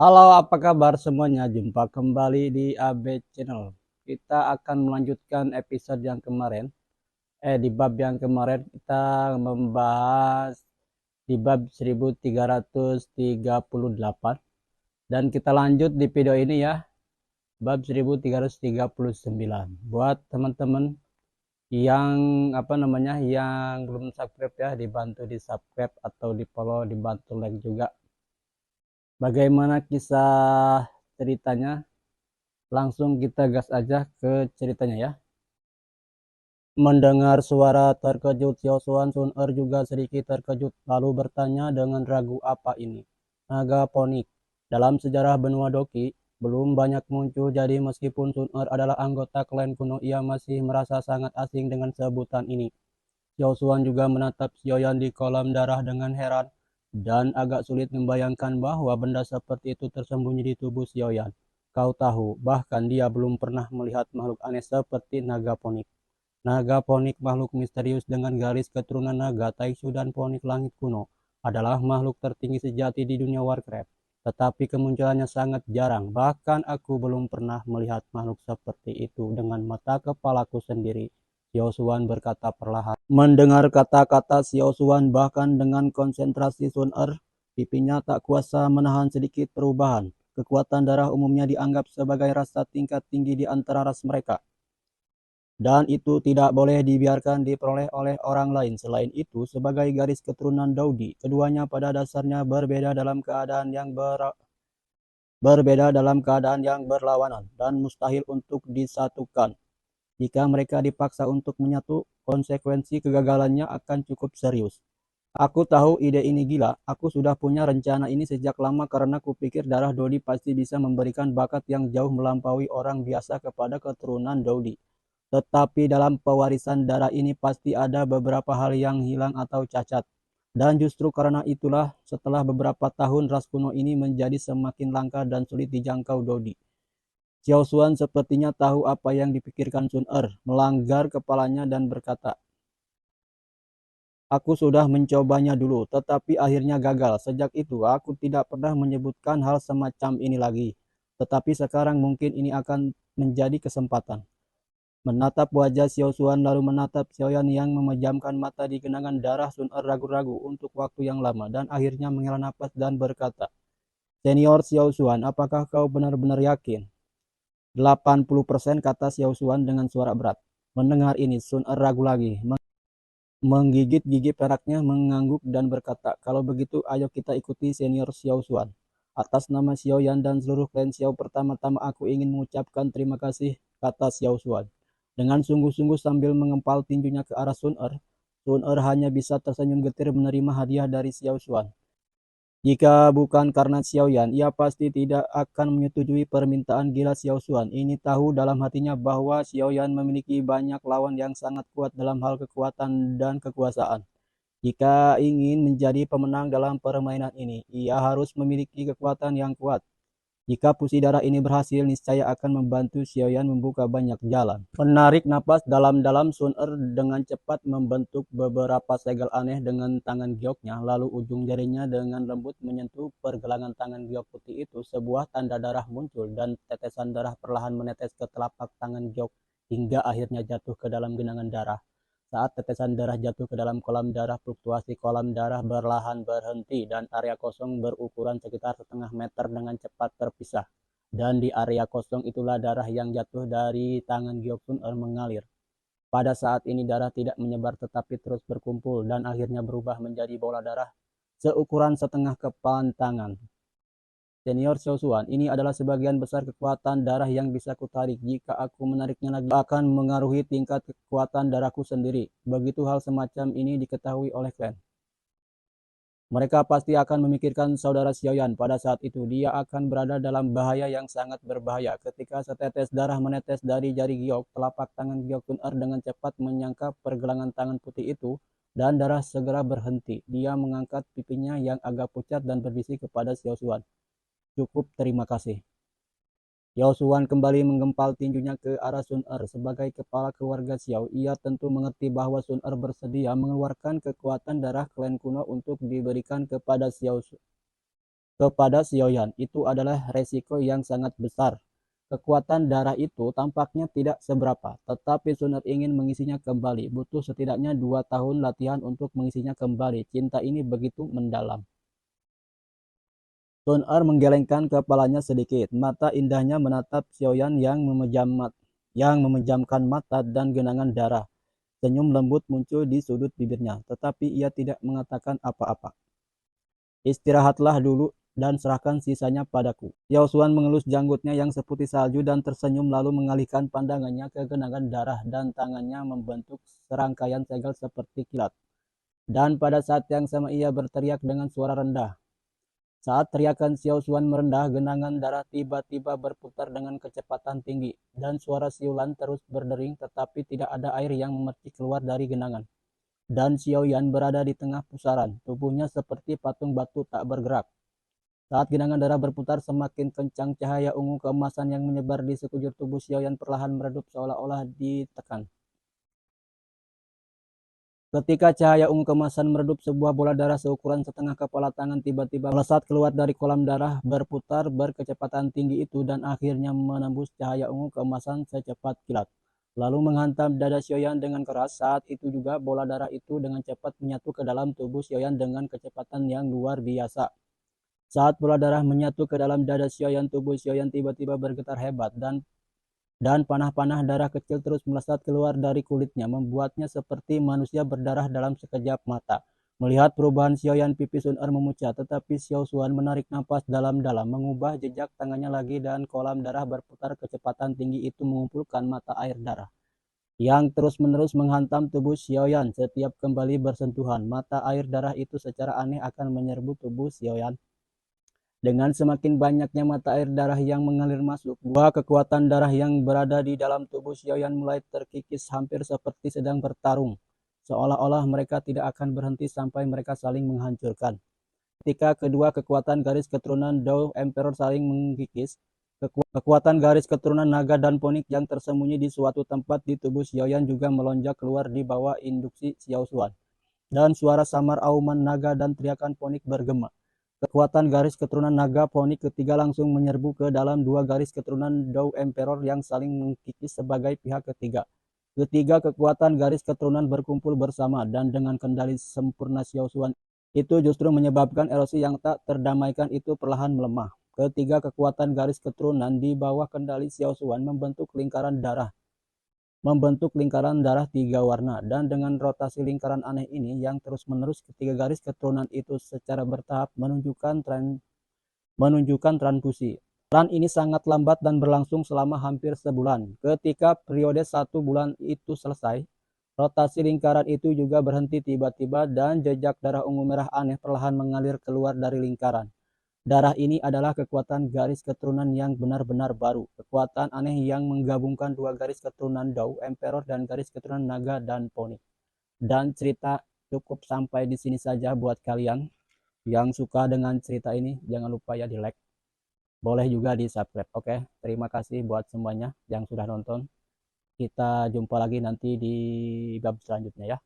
Halo, apa kabar semuanya? Jumpa kembali di AB Channel. Kita akan melanjutkan episode yang kemarin. Di bab yang kemarin kita membahas di bab 1338 dan kita lanjut di video ini ya, bab 1339. Buat teman-teman yang yang belum subscribe ya, dibantu di subscribe atau di follow, dibantu like juga. Bagaimana kisah ceritanya? Langsung kita gas aja ke ceritanya ya. Mendengar suara terkejut, Yosuan Sun-er juga sedikit terkejut, lalu bertanya dengan ragu, apa ini? Naga ponik. Dalam sejarah benua Doki, belum banyak muncul, jadi meskipun Sun-er adalah anggota klan kuno, ia masih merasa sangat asing dengan sebutan ini. Yosuan juga menatap Sioyan di kolam darah dengan heran, dan agak sulit membayangkan bahwa benda seperti itu tersembunyi di tubuh Sioyan. Kau tahu, bahkan dia belum pernah melihat makhluk aneh seperti naga ponik. Naga ponik, makhluk misterius dengan garis keturunan naga, Taishu dan ponik langit kuno, adalah makhluk tertinggi sejati di dunia Warcraft. Tetapi kemunculannya sangat jarang, bahkan aku belum pernah melihat makhluk seperti itu dengan mata kepalaku sendiri. Xiaosuan berkata perlahan. Mendengar kata-kata Xiaosuan bahkan dengan konsentrasi Sun-er, pipinya tak kuasa menahan sedikit perubahan. Kekuatan darah umumnya dianggap sebagai rasa tingkat tinggi di antara ras mereka, dan itu tidak boleh dibiarkan diperoleh oleh orang lain. Selain itu, sebagai garis keturunan Daudi, keduanya pada dasarnya berbeda dalam keadaan yang berlawanan dan mustahil untuk disatukan. Jika mereka dipaksa untuk menyatu, konsekuensi kegagalannya akan cukup serius. Aku tahu ide ini gila. Aku sudah punya rencana ini sejak lama karena kupikir darah Daudi pasti bisa memberikan bakat yang jauh melampaui orang biasa kepada keturunan Daudi. Tetapi dalam pewarisan darah ini pasti ada beberapa hal yang hilang atau cacat. Dan justru karena itulah setelah beberapa tahun ras kuno ini menjadi semakin langka dan sulit dijangkau Dodi. Xiao Xuan sepertinya tahu apa yang dipikirkan Sun Er, melanggar kepalanya dan berkata, aku sudah mencobanya dulu, tetapi akhirnya gagal. Sejak itu, aku tidak pernah menyebutkan hal semacam ini lagi. Tetapi sekarang mungkin ini akan menjadi kesempatan. Menatap wajah Xiao Xuan lalu menatap Xiaoyan yang memejamkan mata di genangan darah. Sun Er ragu-ragu untuk waktu yang lama dan akhirnya menghela napas dan berkata, Senior Xiao Xuan, apakah kau benar-benar yakin? 80% kata Xiao Xuan dengan suara berat. Mendengar ini, Sun Er ragu lagi, menggigit gigi peraknya, mengangguk dan berkata, kalau begitu ayo kita ikuti Senior Xiao Xuan. Atas nama Xiao Yan dan seluruh klan Xiao, pertama-tama aku ingin mengucapkan terima kasih, kata Xiao Xuan. Dengan sungguh-sungguh sambil mengempal tinjunya ke arah Sun Er hanya bisa tersenyum getir menerima hadiah dari Xiao Xuan. Jika bukan karena Xiao Yan, ia pasti tidak akan menyetujui permintaan gila Xiao Xuan. Ini tahu dalam hatinya bahwa Xiao Yan memiliki banyak lawan yang sangat kuat dalam hal kekuatan dan kekuasaan. Jika ingin menjadi pemenang dalam permainan ini, ia harus memiliki kekuatan yang kuat. Jika fusi darah ini berhasil, niscaya akan membantu Xiaoyan membuka banyak jalan. Menarik napas dalam-dalam, Sun Er dengan cepat membentuk beberapa segel aneh dengan tangan gioknya, lalu ujung jarinya dengan lembut menyentuh pergelangan tangan giok putih itu. Sebuah tanda darah muncul dan tetesan darah perlahan menetes ke telapak tangan giok hingga akhirnya jatuh ke dalam genangan darah. Saat tetesan darah jatuh ke dalam kolam darah, fluktuasi kolam darah berlahan berhenti dan area kosong berukuran sekitar setengah meter dengan cepat terpisah. Dan di area kosong itulah darah yang jatuh dari tangan Gyoksun mengalir. Pada saat ini darah tidak menyebar tetapi terus berkumpul dan akhirnya berubah menjadi bola darah seukuran setengah kepalan tangan. Senior Xiaosuan, ini adalah sebagian besar kekuatan darah yang bisa kutarik. Jika aku menariknya lagi, akan mengaruhi tingkat kekuatan darahku sendiri. Begitu hal semacam ini diketahui oleh klan, mereka pasti akan memikirkan saudara Xiaoyan. Pada saat itu, dia akan berada dalam bahaya yang sangat berbahaya. Ketika setetes darah menetes dari jari Giok, telapak tangan Giok Kun-er dengan cepat menyangkap pergelangan tangan putih itu, dan darah segera berhenti. Dia mengangkat pipinya yang agak pucat dan berbisik kepada Xiaosuan. Cukup, terima kasih. Yosuan kembali menggempal tinjunya ke arah Sun Er. Sebagai kepala keluarga Xiao, ia tentu mengerti bahwa Sun Er bersedia mengeluarkan kekuatan darah klan kuno untuk diberikan kepada Xiao kepada Xiaoyan. Itu adalah resiko yang sangat besar. Kekuatan darah itu tampaknya tidak seberapa, tetapi Sun Er ingin mengisinya kembali. Butuh setidaknya 2 tahun latihan untuk mengisinya kembali. Cinta ini begitu mendalam. Sun Er menggelengkan kepalanya sedikit. Mata indahnya menatap Xiaoyan yang memejamkan mata dan genangan darah. Senyum lembut muncul di sudut bibirnya, tetapi ia tidak mengatakan apa-apa. Istirahatlah dulu dan serahkan sisanya padaku. Yao Xuan mengelus janggutnya yang seputih salju dan tersenyum lalu mengalihkan pandangannya ke genangan darah dan tangannya membentuk serangkaian segel seperti kilat. Dan pada saat yang sama ia berteriak dengan suara rendah. Saat teriakan Xiao Xuan merendah, genangan darah tiba-tiba berputar dengan kecepatan tinggi, dan suara siulan terus berdering tetapi tidak ada air yang memercik keluar dari genangan. Dan Xiao Yan berada di tengah pusaran, tubuhnya seperti patung batu tak bergerak. Saat genangan darah berputar semakin kencang, cahaya ungu keemasan yang menyebar di sekujur tubuh Xiao Yan perlahan meredup seolah-olah ditekan. Ketika cahaya ungu keemasan meredup, sebuah bola darah seukuran setengah kepala tangan tiba-tiba melesat keluar dari kolam darah berputar berkecepatan tinggi itu dan akhirnya menembus cahaya ungu keemasan secepat kilat. Lalu menghantam dada Xiaoyan dengan keras. Saat itu juga bola darah itu dengan cepat menyatu ke dalam tubuh Xiaoyan dengan kecepatan yang luar biasa. Saat bola darah menyatu ke dalam dada Xiaoyan, tubuh Xiaoyan tiba-tiba bergetar hebat dan panah-panah darah kecil terus melesat keluar dari kulitnya, membuatnya seperti manusia berdarah dalam sekejap mata. Melihat perubahan Xiaoyan, pipi Sun Er memucat, tetapi Xiao Xuan menarik napas dalam-dalam, mengubah jejak tangannya lagi dan kolam darah berputar kecepatan tinggi itu mengumpulkan mata air darah yang terus-menerus menghantam tubuh Xiaoyan. Setiap kembali bersentuhan, mata air darah itu secara aneh akan menyerbu tubuh Xiaoyan. Dengan semakin banyaknya mata air darah yang mengalir masuk, dua kekuatan darah yang berada di dalam tubuh Xiaoyan mulai terkikis hampir seperti sedang bertarung. Seolah-olah mereka tidak akan berhenti sampai mereka saling menghancurkan. Ketika kedua kekuatan garis keturunan Dou Emperor saling mengkikis, kekuatan garis keturunan naga dan ponik yang tersembunyi di suatu tempat di tubuh Xiaoyan juga melonjak keluar di bawah induksi Xiao Xuan. Dan suara samar auman naga dan teriakan ponik bergema. Kekuatan garis keturunan naga ponik ketiga langsung menyerbu ke dalam dua garis keturunan Dou Emperor yang saling mengkikis sebagai pihak ketiga. Ketiga kekuatan garis keturunan berkumpul bersama dan dengan kendali sempurna Xiao Xuan itu justru menyebabkan erosi yang tak terdamaikan itu perlahan melemah. Ketiga kekuatan garis keturunan di bawah kendali Xiao Xuan membentuk lingkaran darah 3 warna, dan dengan rotasi lingkaran aneh ini yang terus-menerus ketiga garis keturunan itu secara bertahap menunjukkan transfusi. Tren ini sangat lambat dan berlangsung selama hampir sebulan. Ketika periode 1 bulan itu selesai, rotasi lingkaran itu juga berhenti tiba-tiba dan jejak darah ungu merah aneh perlahan mengalir keluar dari lingkaran. Darah ini adalah kekuatan garis keturunan yang benar-benar baru. Kekuatan aneh yang menggabungkan dua garis keturunan Dou Emperor dan garis keturunan naga dan poni. Dan cerita cukup sampai di sini saja. Buat kalian yang suka dengan cerita ini, jangan lupa ya di like. Boleh juga di subscribe. Oke, terima kasih buat semuanya yang sudah nonton. Kita jumpa lagi nanti di bab selanjutnya ya.